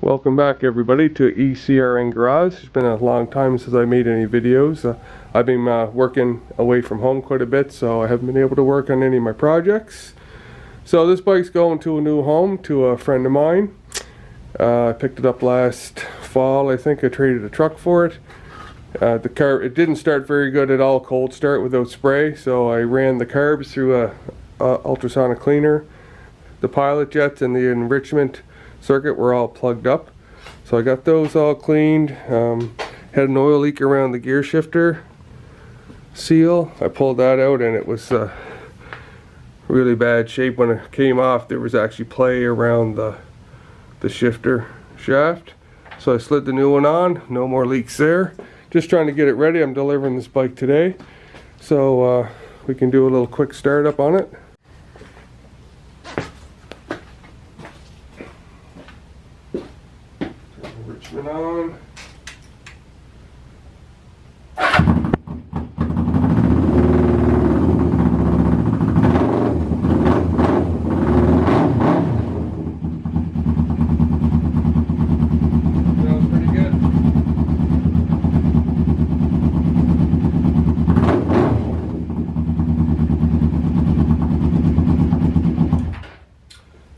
Welcome back everybody to ECRN Garage. It's been a long time since I made any videos. I've been working away from home quite a bit, so I haven't been able to work on any of my projects. So this bike's going to a new home, to a friend of mine. I picked it up last fall. I think I traded a truck for it. The car, it didn't start very good at all, cold start without spray, so I ran the carbs through a ultrasonic cleaner. The pilot jets and the enrichment circuit were all plugged up, so I got those all cleaned. Had an oil leak around the gear shifter seal. I pulled that out and it was really bad shape. When it came off, there was actually play around the shifter shaft, so I slid the new one on. No more leaks there. Just trying to get it ready. I'm delivering this bike today, so we can do a little quick startup on it. Richmond on. Sounds pretty good.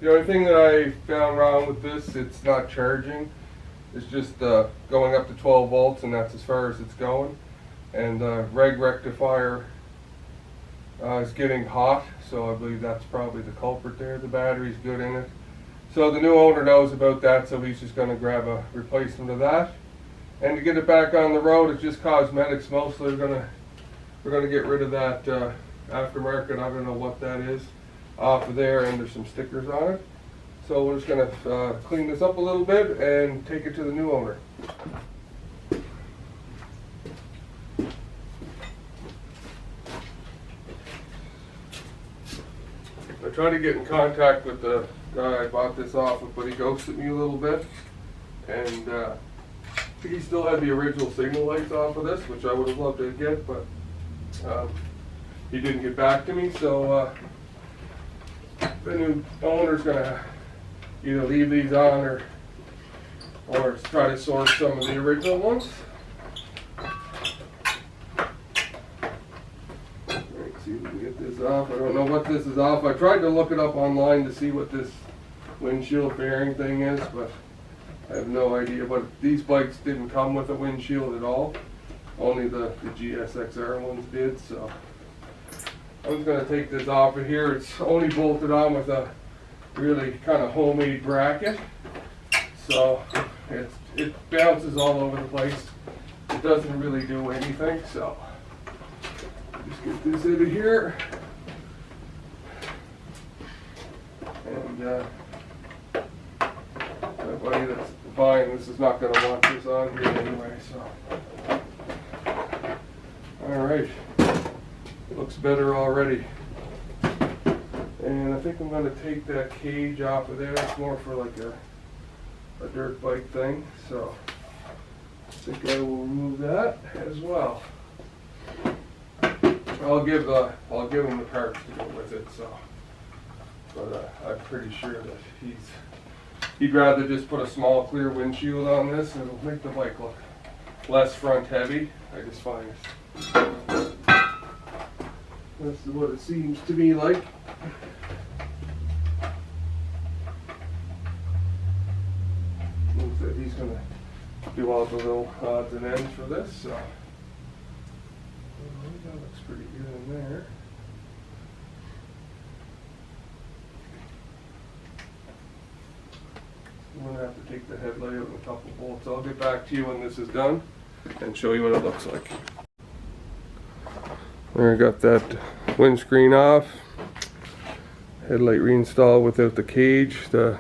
The only thing that I found wrong with this, it's not charging. It's just going up to 12 volts, and that's as far as it's going. And reg rectifier is getting hot, so I believe that's probably the culprit there. The battery's good in it. So the new owner knows about that, so he's just going to grab a replacement of that. And to get it back on the road, it's just cosmetics mostly. We're gonna get rid of that aftermarket, I don't know what that is, off of there, and there's some stickers on it. So we're just going to clean this up a little bit and take it to the new owner. I tried to get in contact with the guy I bought this off of, but he ghosted me a little bit. And I think he still had the original signal lights off of this, which I would have loved to get, but he didn't get back to me. So the new owner's going to either leave these on or try to source some of the original ones. Let's see if we can get this off. I don't know what this is off. I tried to look it up online to see what this windshield fairing thing is, but I have no idea. But these bikes didn't come with a windshield at all. Only the GSX ones did. So I'm just going to take this off of here. It's only bolted on with a really kind of homemade bracket, so it bounces all over the place. It doesn't really do anything, so just get this into here, and my buddy that's buying this is not going to want this on here anyway, so alright, looks better already. And I think I'm going to take that cage off of there. It's more for like a dirt bike thing, so I think I will remove that as well. I'll give him the parts to go with it. So, but I'm pretty sure that he'd rather just put a small clear windshield on this, and it'll make the bike look less front heavy. I just find that's what it seems to me like. Looks like he's going to do all the little odds and ends for this, so that looks pretty good in there. I'm going to have to take the headlight out and a couple bolts. I'll get back to you when this is done and show you what it looks like. There, I got that windscreen off. Headlight reinstalled without the cage. The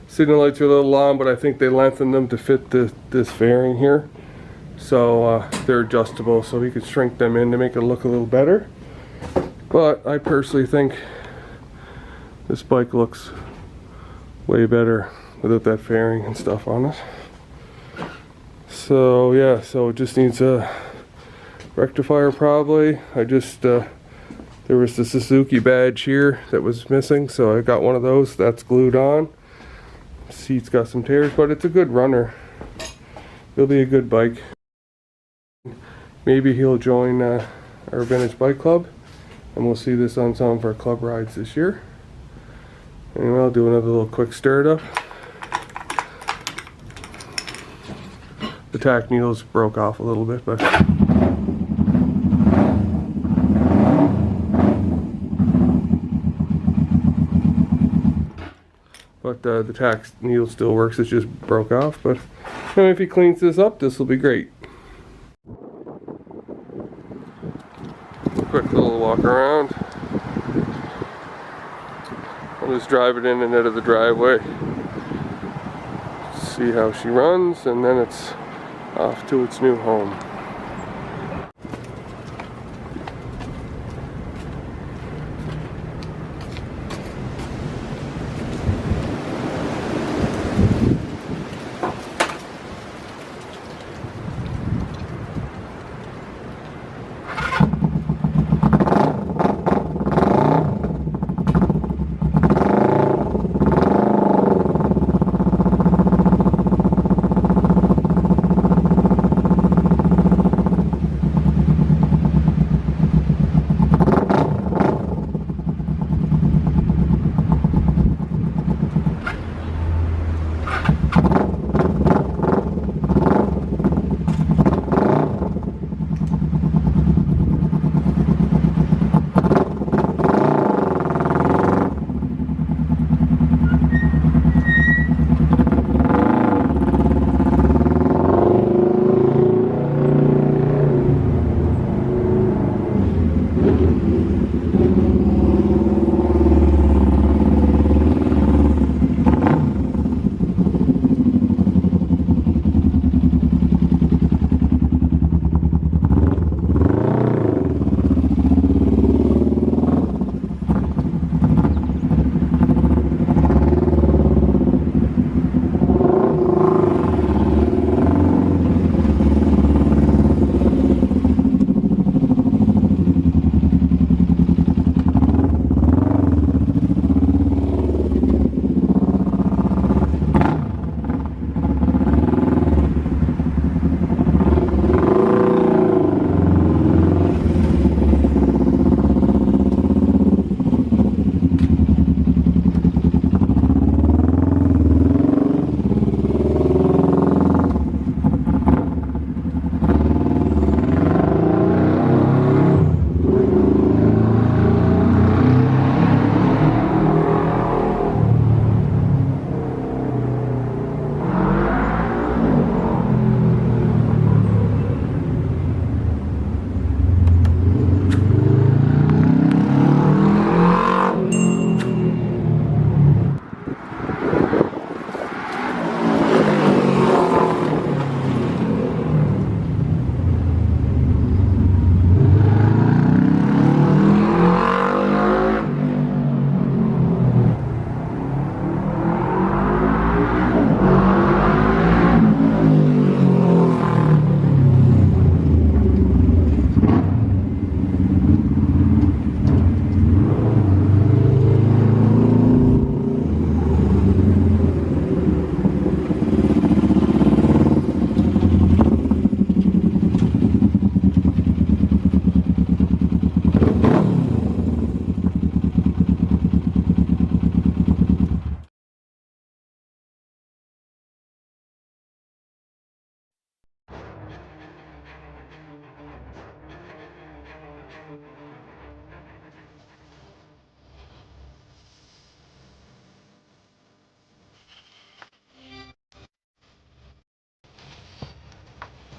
signal lights are a little long, but I think they lengthened them to fit this fairing here. So they're adjustable, so we could shrink them in to make it look a little better. But I personally think this bike looks way better without that fairing and stuff on it. So yeah, so it just needs a rectifier probably. I just there was the Suzuki badge here that was missing, so I got one of those. That's glued on. Seat's got some tears, but it's a good runner. It'll be a good bike. Maybe he'll join our vintage bike club, and we'll see this on some of our club rides this year. Anyway, I'll do another little quick stir it up. The tack needles broke off a little bit, but the tack needle still works. It just broke off. But if he cleans this up, this will be great. Quick little walk around. I'll just drive it in and out of the driveway. See how she runs, and then it's off to its new home.